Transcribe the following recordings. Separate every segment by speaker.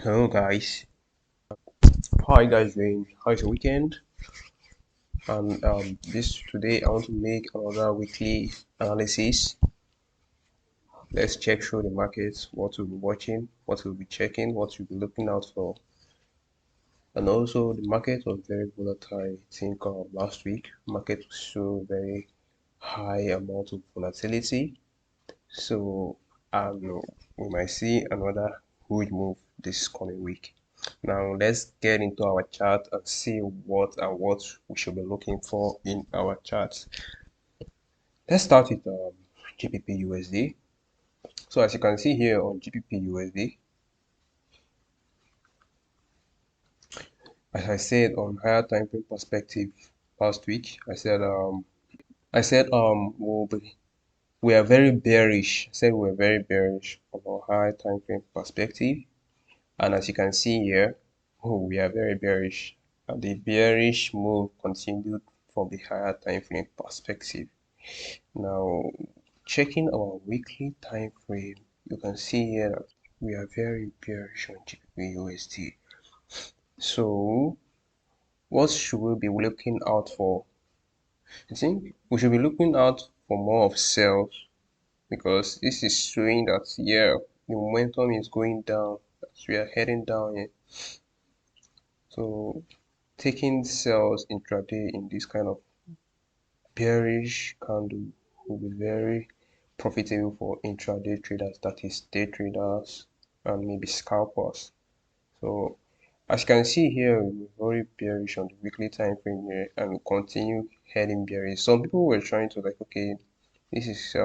Speaker 1: Hello guys, how are you guys doing? How's your weekend? And this today I want to make another weekly analysis. Let's check through the markets, what we'll be watching, what we'll be checking, what we'll be looking out for. And also the market was very volatile. I think last week market showed very high amount of volatility. So we might see another huge move this coming week. Now let's get into our chart and see what we should be looking for in our charts. Let's start with GBPUSD. So as you can see here on GBPUSD, as I said on higher time frame perspective last week, I said we are very bearish. I said we're very bearish on our higher time frame perspective. And as you can see here, we are very bearish. And the bearish move continued from the higher time frame perspective. Now, checking our weekly time frame, you can see here that we are very bearish on GBPUSD. So, what should we be looking out for? I think we should be looking out for more of sales, because this is showing that the momentum is going down, as we are heading down here. So taking sales intraday in this kind of bearish candle will be very profitable for intraday traders, that is day traders and maybe scalpers. So as you can see here, we're very bearish on the weekly time frame here, and we continue heading bearish. Some people were trying to like, okay, this is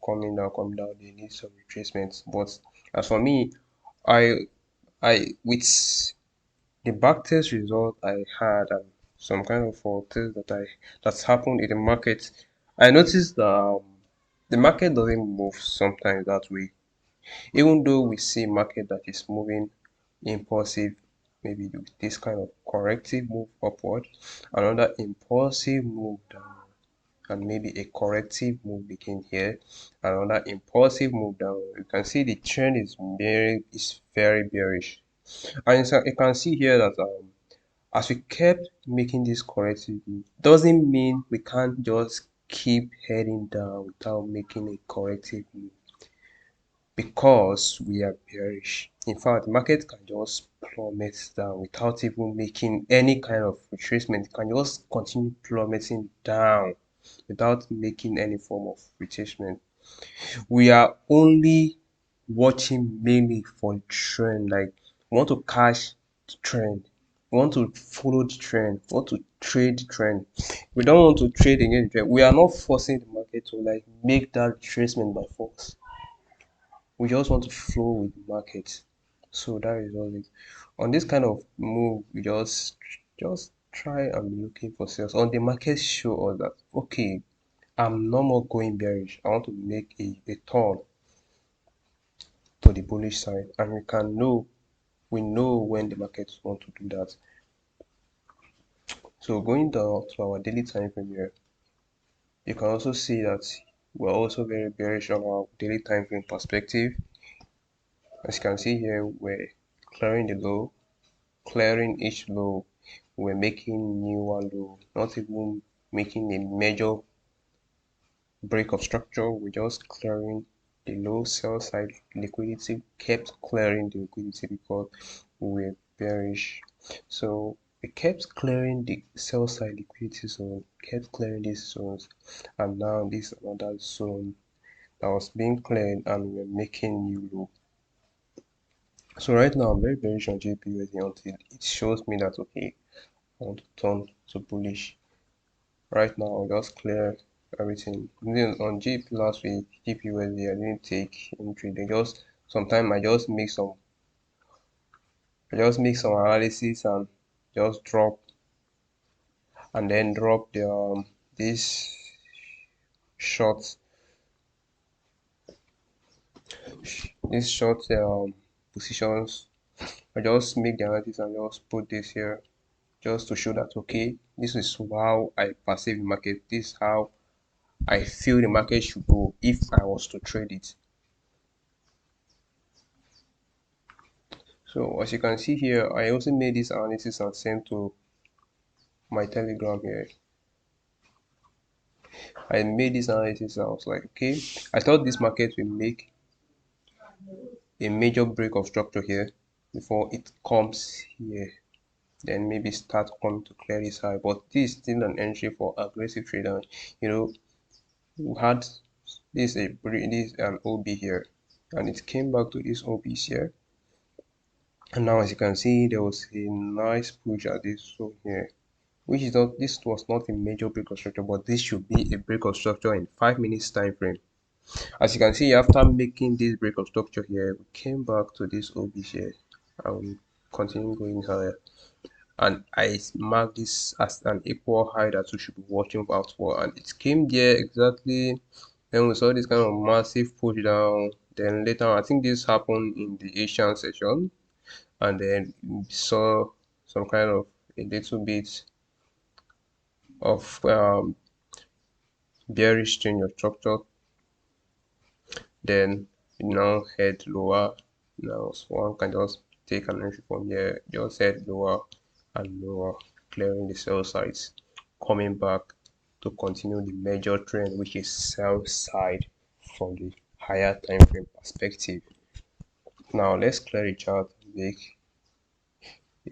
Speaker 1: coming down, they need some retracements. But as for me, I with the backtest result I had and some kind of test that's happened in the market, I noticed that the market doesn't move sometimes that way. Even though we see market that is moving impulsive, maybe with this kind of corrective move upward, another impulsive move down, and maybe a corrective move begin here, another impulsive move down. You can see the trend is very bearish. And so you can see here that as we kept making this corrective move, doesn't mean we can't just keep heading down without making a corrective move, because we are bearish. In fact, the market can just plummet down without even making any kind of retracement. It can just continue plummeting down without making any form of retracement. We are only watching mainly for the trend. Like, we want to catch the trend, we want to follow the trend, we want to trade the trend. We don't want to trade against the trend. We are not forcing the market to like make that retracement by force. We just want to flow with the market. So that is all it. On this kind of move, we just try and be looking for sales. On the market show us that okay, I'm no more going bearish. I want to make a turn to the bullish side, and we know when the markets want to do that. So going down to our daily time frame here, you can also see that we're also very bearish on our daily time frame perspective. As you can see here, we're clearing the low, clearing each low, we're making newer low, not even making a major break of structure. We're just clearing the low sell side liquidity, kept clearing the liquidity because we're bearish. So we kept clearing the sell side liquidity zone, kept clearing these zones, and now this another zone that was being cleared, and we're making new low. So right now I'm very bearish on GBPUSD until it shows me that okay, I want to turn to bullish. Right now I'll just clear everything. Then on GP last week, GBPUSD, I didn't take entry. They just sometimes I just make some analysis and just drop, and then drop the this short positions. I just make the analysis and just put this here, just to show that okay, this is how I perceive the market, this is how I feel the market should go if I was to trade it. So as you can see here, I also made this analysis and sent to my Telegram here. I made this analysis and I was like, okay, I thought this market will make a major break of structure here before it comes here, then maybe start coming to clear this high. But this is still an entry for aggressive trader. You know, we had this an OB here, and it came back to this OBs here. And now, as you can see, there was a nice push at this zone here, which is not, this was not a major break of structure, but this should be a break of structure in 5 minutes time frame. As you can see, after making this break of structure here, we came back to this OB here and we continue going higher. And I marked this as an equal high that we should be watching out for, and it came there exactly. Then we saw this kind of massive push down. Then later on, I think this happened in the Asian session, and then we saw some kind of a little bit of bearish change of structure. Then now head lower. Now so one can just take an entry from here, just head lower and lower, clearing the sell sides, coming back to continue the major trend, which is sell side from the higher time frame perspective. Now let's clear the chart and make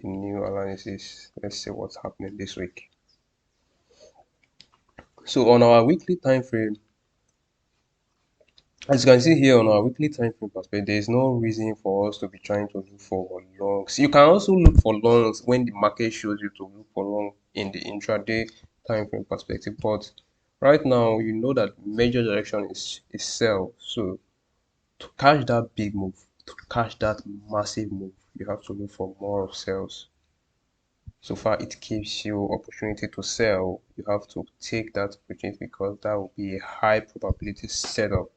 Speaker 1: a new analysis. Let's see what's happening this week. So on our weekly time frame, as you can see here on our weekly time frame perspective, there is no reason for us to be trying to look for longs. You can also look for longs when the market shows you to look for long in the intraday time frame perspective, but right now you know that major direction is sell. So to catch that big move, to catch that massive move, you have to look for more of sells. So far it gives you opportunity to sell, you have to take that opportunity because that will be a high probability setup.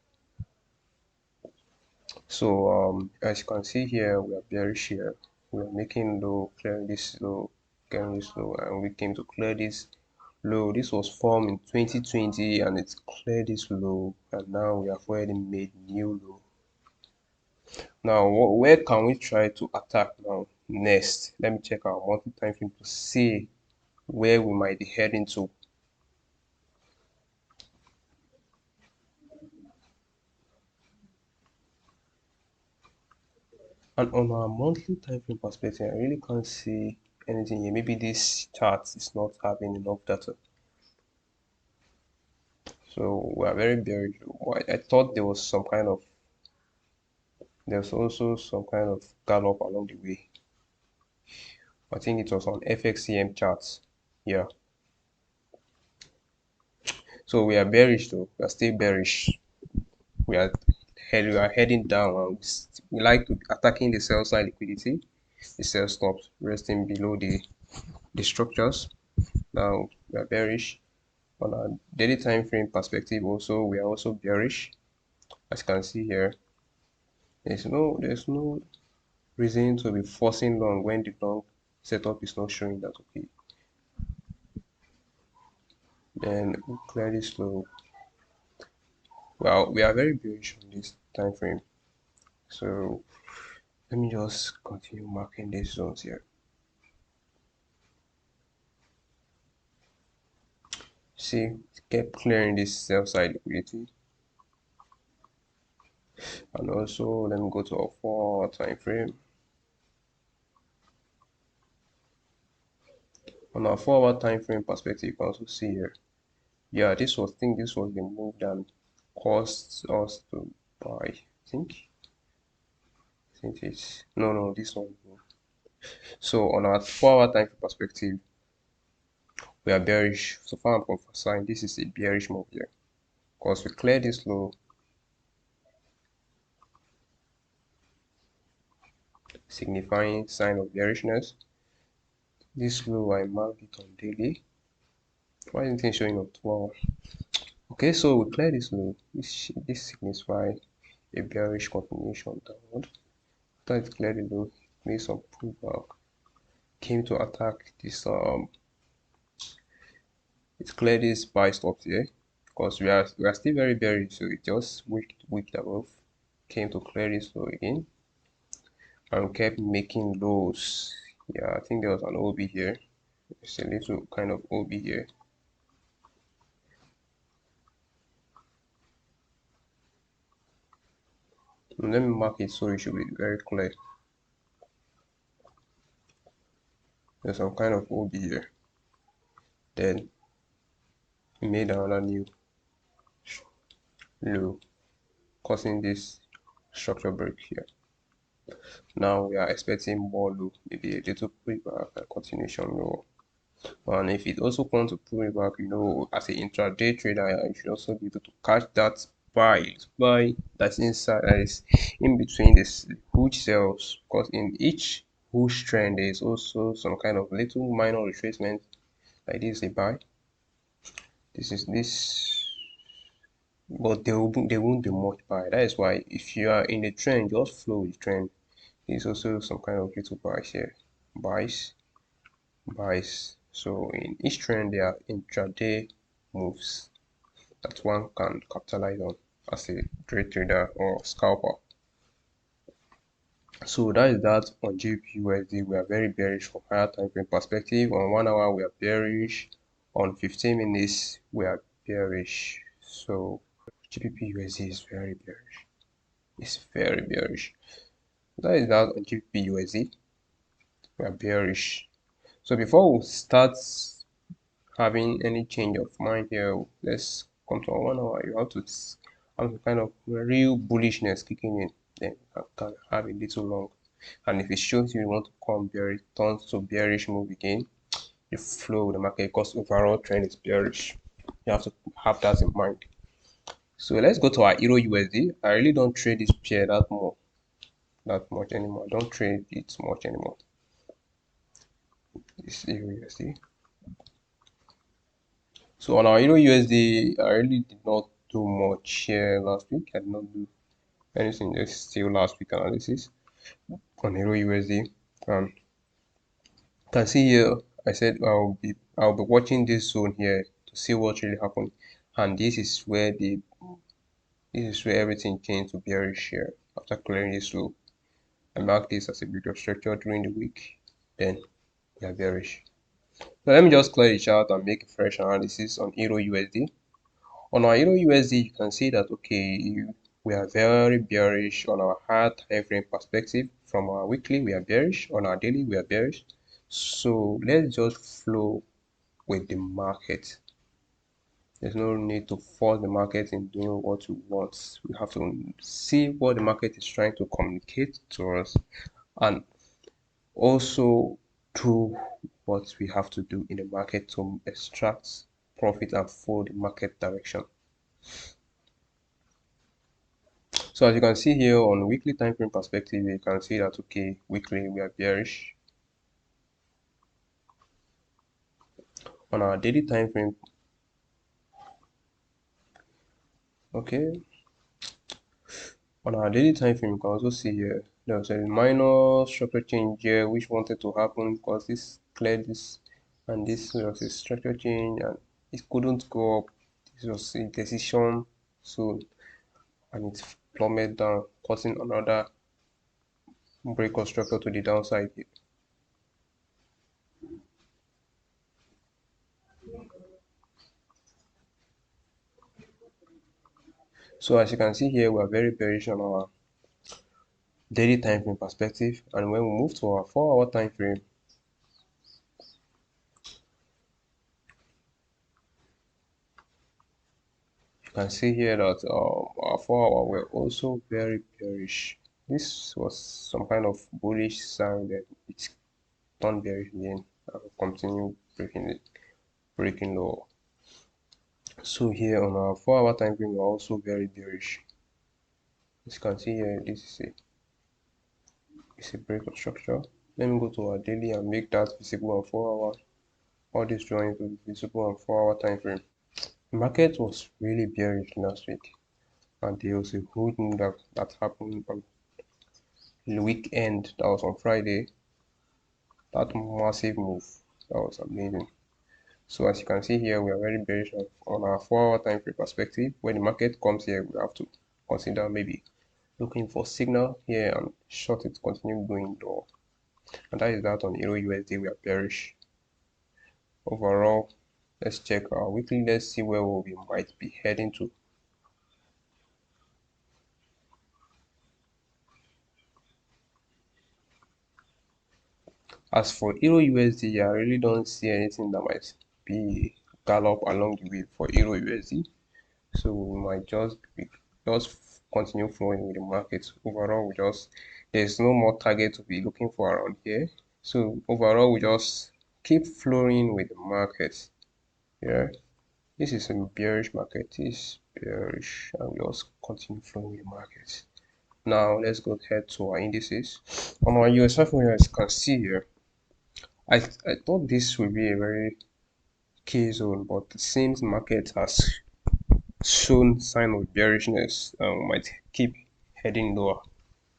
Speaker 1: So as you can see here, we are bearish here. We are making low, clearing this low, clearing this low, and we came to clear this low. This was formed in 2020 and it's cleared this low, and now we have already made new low. Now where can we try to attack now next? Let me check our monthly time frame to see where we might be heading to. And on our monthly time frame perspective, I really can't see anything here. Maybe this chart is not having enough data. So we are very bearish. I thought there was some kind of, there's also some kind of gallop along the way. I think it was on FXCM charts. Yeah. So we are bearish though. We are still bearish. We are heading down, and we like to be attacking the sell side liquidity. The sell stops resting below the structures. Now we are bearish. On a daily time frame perspective also, we are also bearish. As you can see here, there's no reason to be forcing long when the long setup is not showing that. Okay, then we clear this low. Well, we are very bearish on this time frame, so let me just continue marking these zones here. See, it kept clearing this sell side liquidity. And also let me go to a 4-hour time frame. On our 4-hour time frame perspective, you can also see here, yeah, this was the move that caused us to buy. I think it's no, this one. So on our 4-hour time frame perspective, we are bearish. So far I'm prophesying this is a bearish move here because we cleared this low, signifying sign of bearishness. This low I marked it on daily. Why isn't it showing on 12? Okay, so we cleared this low. This signifies a bearish continuation downward. After it cleared the low, made some pullback, came to attack this it cleared this buy stops here because we are still very bearish, so it just wicked above, came to clear this low again, and kept making lows. Yeah, I think there was an OB here. It's a little kind of OB here. Let me mark it so it should be very clear. There's some kind of OB here. Then we made another new low, causing this structure break here. Now we are expecting more low, maybe a little pullback and continuation low. And if it also wants to pull it back, as an intraday trader, you should also be able to catch that buy that's inside, that is in between this huge cells, because in each huge trend there is also some kind of little minor retracement. Like this is a buy, this is this, but they won't be much buy. That is why if you are in the trend, just flow with the trend. There's also some kind of little buys here, buys. So in each trend there are intraday moves that one can capitalize on as a trade trader or scalper. So that is that on GBPUSD. We are very bearish from higher time frame perspective. On 1 hour we are bearish. On 15 minutes we are bearish. So GBPUSD is very bearish. It's very bearish. That is that on GBPUSD. We are bearish. So before we start having any change of mind here, let's come to 1 hour. You have to have some kind of real bullishness kicking in, then you can have a little long. And if it shows you want to come bearish, turns to bearish move again, you flow with the market because overall trend is bearish. You have to have that in mind. So let's go to our EURUSD. I really don't trade this pair that much anymore. I don't trade it much anymore. This EURUSD. So on our EURUSD, I really did not do much here last week. I did not do anything, just still last week analysis on EURUSD. You can see here I said I'll be watching this zone here to see what really happened, and this is where everything changed to bearish here after clearing this low. I marked this as a bit of structure during the week, then we are bearish. So let me just clear the chart and make a fresh analysis on EURUSD. On our EURUSD, you can see that we are very bearish on our higher time frame perspective. From our weekly, we are bearish. On our daily, we are bearish. So let's just flow with the market. There's no need to force the market in doing what we want. We have to see what the market is trying to communicate to us, and also do what we have to do in the market to extract profit and follow the market direction. So as you can see here on weekly time frame perspective, you can see that weekly we are bearish. On our daily time frame, on our daily time frame, you can also see here there's a minor structure change here which wanted to happen because this cleared this, and this was a structure change and it couldn't go up. This was a decision soon, and it plummeted down, causing another break of structure to the downside here. So as you can see here, we are very bearish on our daily time frame perspective, and when we move to our 4-hour time frame, you can see here that our 4-hour were also very bearish. This was some kind of bullish sign that it turned bearish again and continue breaking low. So here on our 4-hour time frame, we're also very bearish. As you can see here, this is a break of structure. Let me go to our daily and make that visible on 4-hour. All this drawing to be visible on 4-hour time frame. The market was really bearish last week, and there was a huge move that happened on the weekend. That was on Friday. That massive move, that was amazing. So as you can see here, we are very bearish on our 4-hour time frame perspective. When the market comes here, we have to consider maybe looking for signal here and short it continue going lower. And that is that on Euro USD. We are bearish. Overall, let's check our weekly. Let's see where we might be heading to. As for Euro USD, I really don't see anything that might be gallop along the way for Euro USD. So we might just continue flowing with the market. Overall, there's no more target to be looking for around here. So overall, we just keep flowing with the market. Yeah, this is a bearish market. This is bearish, and we just continue flowing with the market. Now let's go ahead to our indices. On our US 500, as you can see here, I thought this would be a very key zone, but it seems market has shown sign of bearishness and might keep heading lower.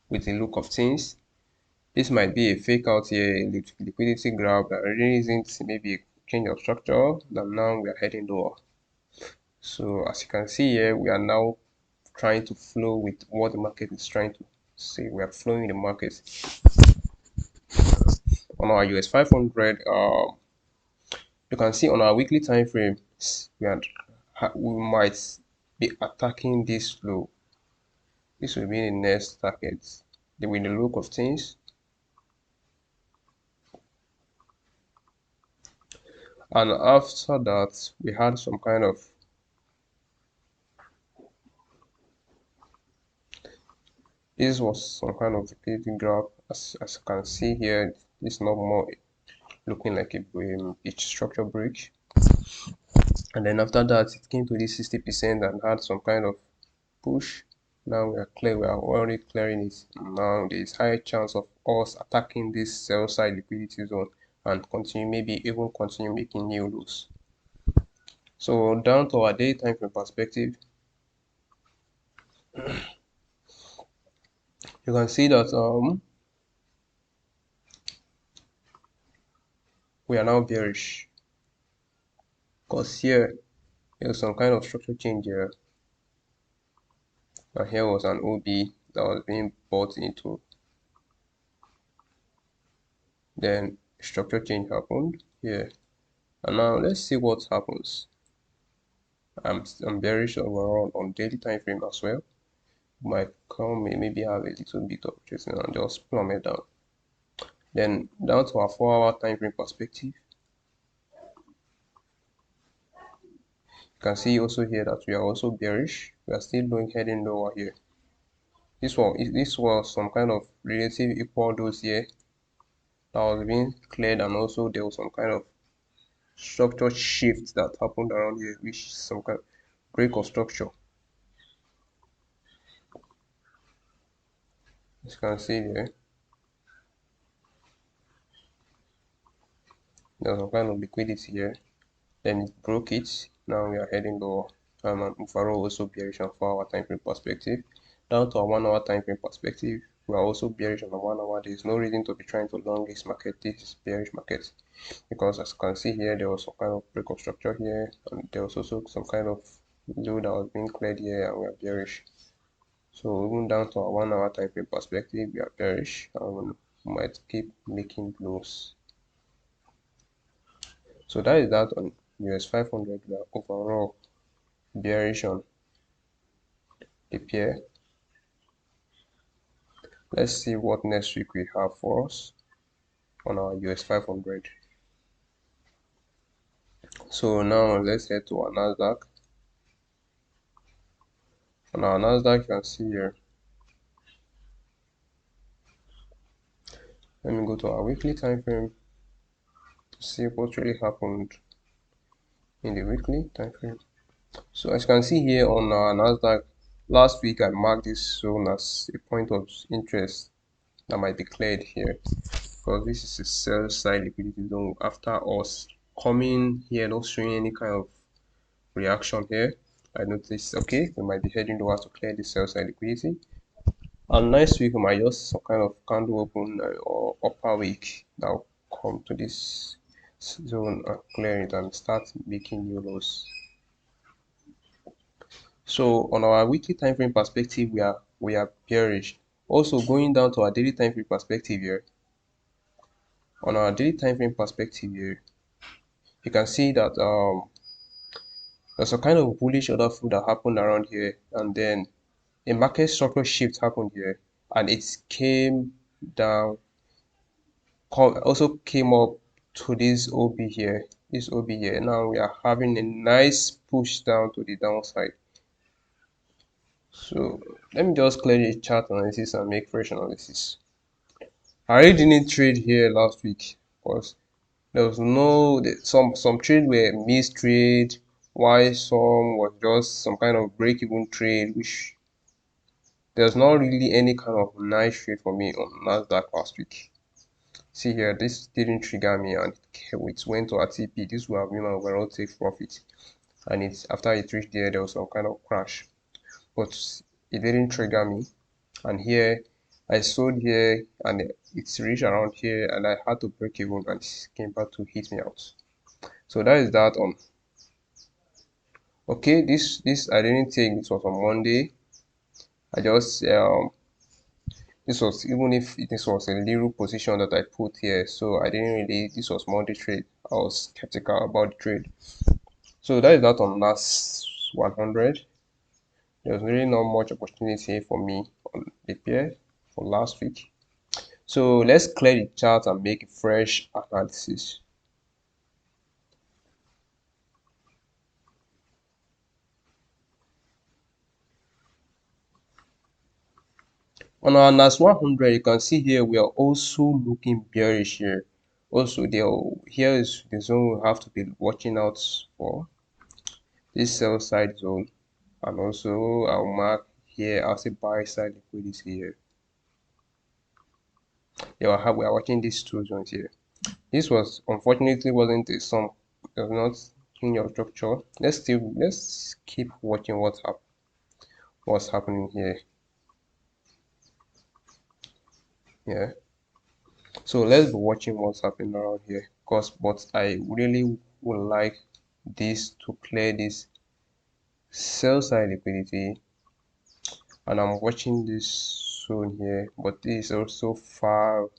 Speaker 1: With the look of things, this might be a fake out here, liquidity grab that really isn't maybe a change of structure, that now we are heading lower. So as you can see here, we are now trying to flow with what the market is trying to say. We are flowing in the market. On our US 500, you can see on our weekly time frame, we might be attacking this low. This will be the next target. With the look of things, and after that we had some kind of this was some kind of liquidity graph. As you can see here, it's not more looking like a structure break, and then after that it came to this 60% and had some kind of push. Now we are already clearing it. Now there is high chance of us attacking this sell side liquidity zone and maybe even continue making new lows. So down to our day time frame perspective, you can see that we are now bearish, because here there's some kind of structure change here, and here was an OB that was being bought into. Then structure change happened here, and now let's see what happens. I'm bearish overall on daily time frame as well. Might come maybe have a little bit of tracing and just plummet down. Then down to our 4-hour time frame perspective, you can see also here that we are also bearish. We are still heading lower here. This was some kind of relative equal dose here that was being cleared, and also there was some kind of structure shift that happened around here, which is some kind of break of structure. As you can see there, there's some kind of liquidity here, then it broke it. Now we are heading lower. And overall also bearish on 4-hour time frame perspective. Down to a 1-hour time frame perspective, we are also bearish on the 1 hour. There is no reason to be trying to long this market. This is bearish market, because as you can see here, there was some kind of break of structure here, and there was also some kind of low that was being cleared here, and we are bearish. So even down to a 1-hour time frame perspective, we are bearish and we might keep making lows. So that is that on US 500. We are overall bearish on the pair. Let's see what next week we have for us on our US 500. So now let's head to our NASDAQ. On our NASDAQ, you can see here. Let me go to our weekly time frame to see what really happened in the weekly time frame. So as you can see here on our NASDAQ, last week I marked this zone as a point of interest that might be cleared here, because this is a sell side liquidity zone. After us coming here, not showing any kind of reaction here, I noticed okay, we might be heading towards to clear the sell side liquidity, and next week we might just some kind of candle open or upper week that will come to this zone and clear it and start making new lows. So on our weekly time frame perspective, we we are bearish. Also, going down to our daily time frame perspective here, on our daily time frame perspective here, you can see that there's a kind of bullish order flow that happened around here, and then a market structure shift happened here, and it came down, also came up to this OB here, this OB here. Now we are having a nice push down to the downside. So let me just clear the chart analysis and make fresh analysis. I really didn't trade here last week because there was no, some trades were missed trade, while some was just some kind of break-even trade, which there's not really any kind of nice trade for me on Nasdaq last week. See here, this didn't trigger me, and it went to RTP. This would have been my overall take profit, and it's after it reached there, there was some kind of crash, but it didn't trigger me. And here I sold here, and it's reached around here, and I had to break even, and it came back to hit me out. So that is that on. Okay, this I didn't take. This was on Monday. I just this was, even if this was a little position that I put here, so I didn't really, this was Monday trade. I was skeptical about the trade. So that is that on NAS100. There's really not much opportunity for me on the pair for last week. So let's clear the chart and make a fresh analysis. On our NAS100, you can see here we are also looking bearish here. Also, here is the zone we have to be watching out for, this sell side zone, and also I'll mark here as a buy side liquidity here. Yeah, we are watching these two zones here. This was unfortunately wasn't a sum, does not change your structure. Let's keep watching what's happening here. Yeah, so let's be watching what's happening around here, but I really would like this to clear this sell side liquidity, and I'm watching this zone here, but this is also far.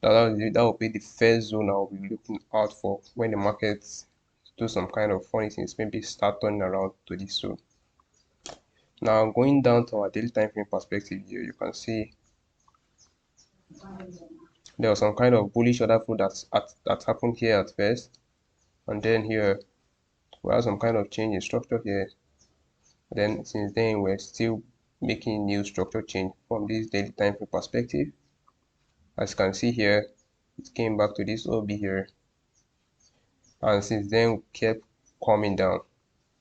Speaker 1: That will be the first zone I'll be looking out for when the markets do some kind of funny things, maybe start turning around to this zone. Now going down to our daily time frame perspective here, you can see there was some kind of bullish order flow that happened here at first, and then here we have some kind of change in structure here. Then since then we're still making new structure change from this daily time frame perspective. As you can see here, it came back to this OB here, and since then we kept coming down,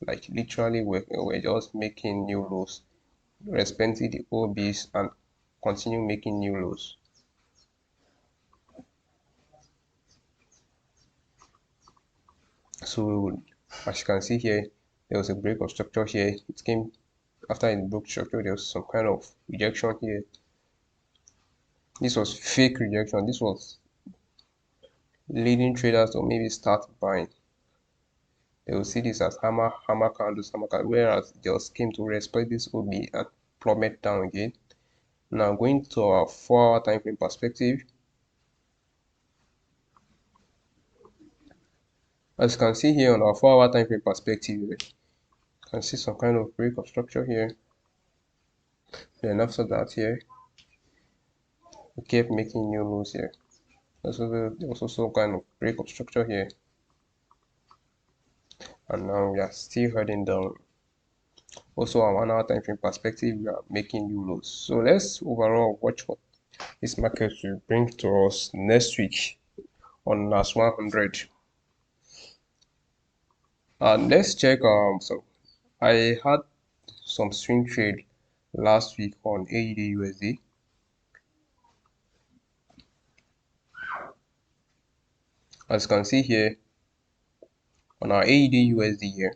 Speaker 1: like literally we're just making new lows, respecting the OBs, and continue making new lows. So as you can see here, there was a break of structure here. It came after it broke structure, there was some kind of rejection here. This was fake rejection. This was leading traders to maybe start buying. They will see this as hammer candles, whereas it just came to respect this OB and plummet down again. Now going to our 4-hour time frame perspective, as you can see here on our 4-hour time frame perspective, you can see some kind of break of structure here. Then after that here, we kept making new lows here. There was also some kind of break of structure here, and now we are still heading down. Also on 1-hour time frame perspective, we are making new lows. So let's overall watch what this market will bring to us next week on NAS100. And let's check so I had some swing trade last week on AUDUSD. As you can see here on our AUDUSD here,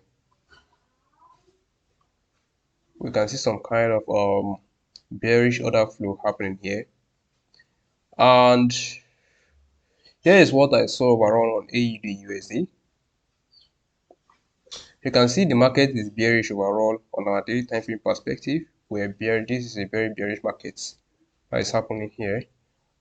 Speaker 1: we can see some kind of bearish order flow happening here, and here is what I saw overall on AUDUSD. You can see the market is bearish overall on our daily time frame perspective. we're bearish. This is a very bearish market that is happening here.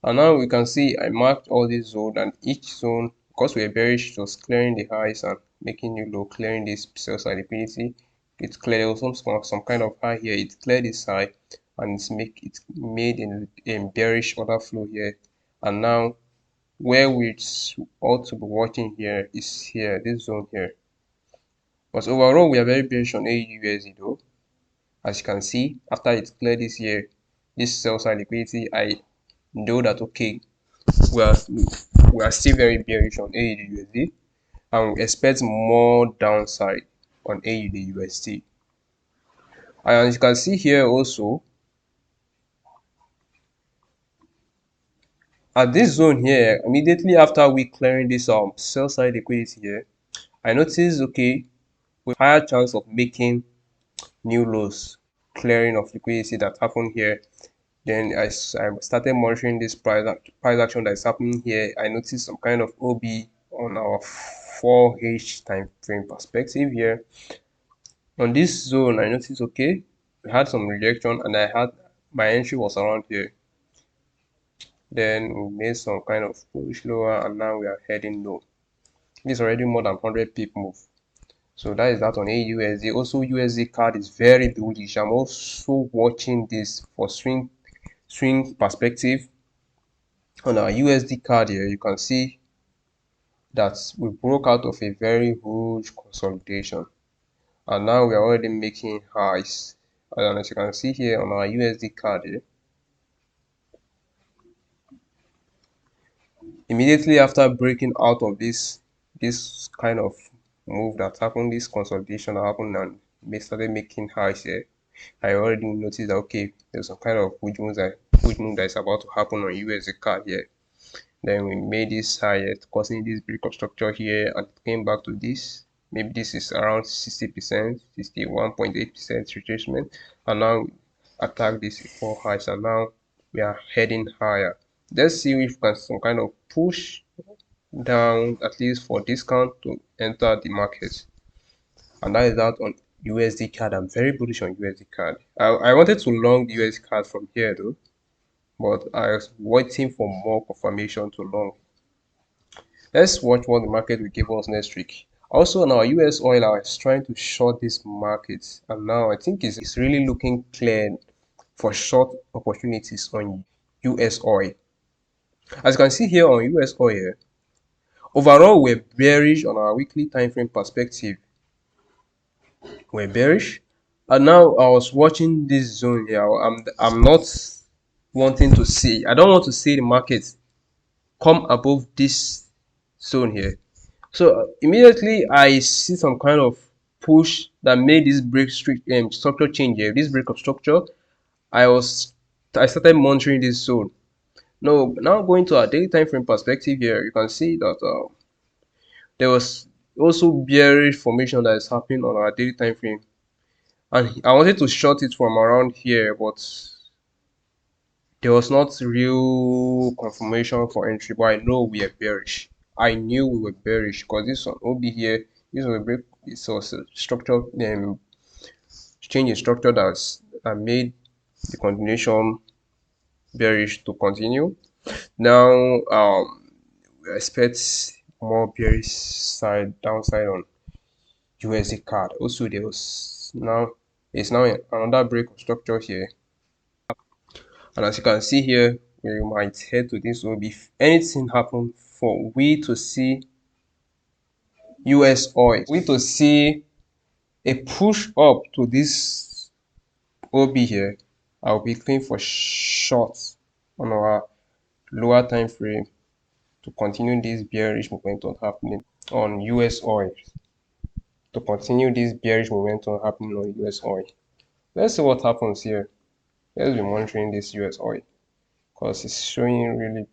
Speaker 1: And now we can see I marked all these zones, and each zone, because we're bearish, it was clearing the highs and making new low, clearing this sell side liquidity. It cleared, there was some kind of high here. It cleared this high and it made a bearish order flow here. And now where we ought to be watching here is here, this zone here. But overall, we are very bearish on AUDUSD though. As you can see, after it cleared this here, this sell side liquidity, I know that okay, we are still very bearish on AUDUSD, and we expect more downside on AUDUSD. And as you can see here also, at this zone here, immediately after we clearing this sell side liquidity here, I noticed okay, with higher chance of making new lows, clearing of liquidity that happened here. Then I started monitoring this price action that is happening here. I noticed some kind of OB on our 4H time frame perspective here. On this zone, I noticed okay, we had some rejection, and I had my entry was around here. Then we made some kind of push lower, and now we are heading low. This is already more than 100 pip move. So that is that on AUSD. Also, USDCAD is very bullish. I'm also watching this for swing perspective. On our USDCAD here, you can see that we broke out of a very huge consolidation, and now we are already making highs. And as you can see here on our USDCAD here, immediately after breaking out of this kind of move that happened, this consolidation that happened, and they started making highs here, I already noticed that okay, there's some kind of huge move that is about to happen on USDCAD here. Then we made this higher, causing this break of structure here, and it came back to this. Maybe this is around 60%, 61.8% retracement, and now we attack this four highs, and now we are heading higher. Let's see if we can some kind of push down at least for discount to enter the market. And that is that on USDCAD. I'm very bullish on USDCAD. I wanted to long the USDCAD from here though, but I was waiting for more confirmation to long. Let's watch what the market will give us next week. Also, now US oil is trying to short this market, and now I think it's really looking clear for short opportunities on US oil. As you can see here on US oil, overall we're bearish on our weekly time frame perspective. We're bearish, and now I was watching this zone here. I'm not wanting to see. I don't want to see the market come above this zone here. So immediately I see some kind of push that made this structure change here. This break of structure, I started monitoring this zone. Now going to our daily time frame perspective here, you can see that there was also bearish formation that is happening on our daily time frame, and I wanted to short it from around here, but there was not real confirmation for entry. But I know we are bearish. I knew we were bearish because this one will be here. This was a break. This was a structure, change in structure that made the continuation bearish to continue. Now we expect more bearish downside on USDCAD. Also, there's now another break of structure here, and as you can see here, we might head to this OB if anything happen for we to see US oil, we to see a push up to this OB here. I'll be clean for shorts on our lower time frame to continue this bearish momentum happening on US oil. To continue this bearish momentum happening on US oil. Let's see what happens here. Let's be monitoring this US oil because it's showing really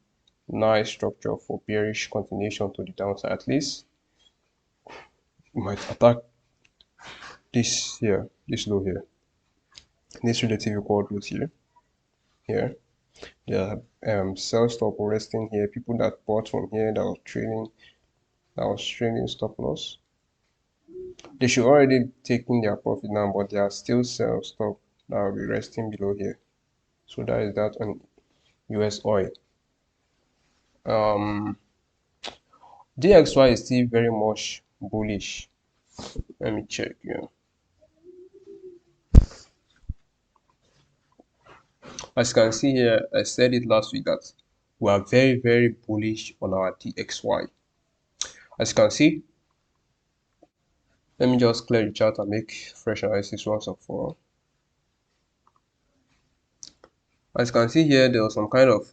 Speaker 1: nice structure for bearish continuation to the downside. At least we might attack this here, this low here, this relative equal lows here. There are sell stop resting here, people that bought from here that was trading stop loss. They should already taking their profit now, but they are still sell stop that will be resting below here. So that is that on US oil. DXY is still very much bullish. Let me check here. As you can see here, I said it last week that we are very bullish on our DXY. As you can see, let me just clear the chart and make fresh analysis once and for all. As you can see here, there was some kind of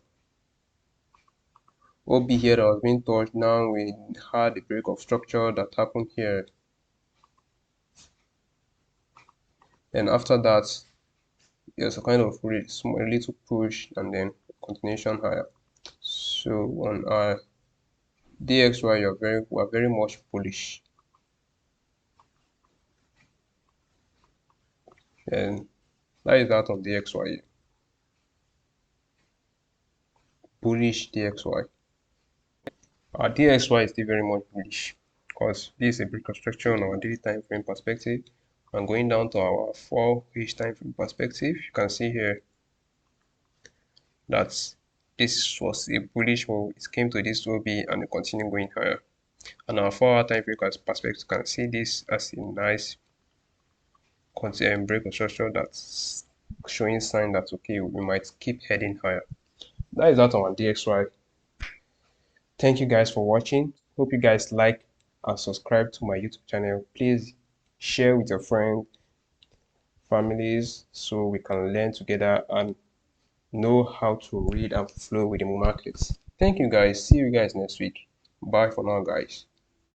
Speaker 1: OB here that was being touched. Now we had a break of structure that happened here. And after that, there's a kind of really small, a little push and then continuation higher. So on our DXY, we're very much bullish. And that is that on DXY. Bullish DXY. Our DXY is still very much bullish because this is a break of structure on our daily time frame perspective. And going down to our 4-ish time frame perspective, you can see here that this was a bullish move. It came to this OB and it continued going higher. And our 4-hour time frame perspective, you can see this as a nice break of structure that's showing sign that okay, we might keep heading higher. That is that on our DXY. Thank you guys for watching. Hope you guys like and subscribe to my YouTube channel. Please share with your friends, families, so we can learn together and know how to read and flow with the markets. Thank you guys. See you guys next week. Bye for now, guys.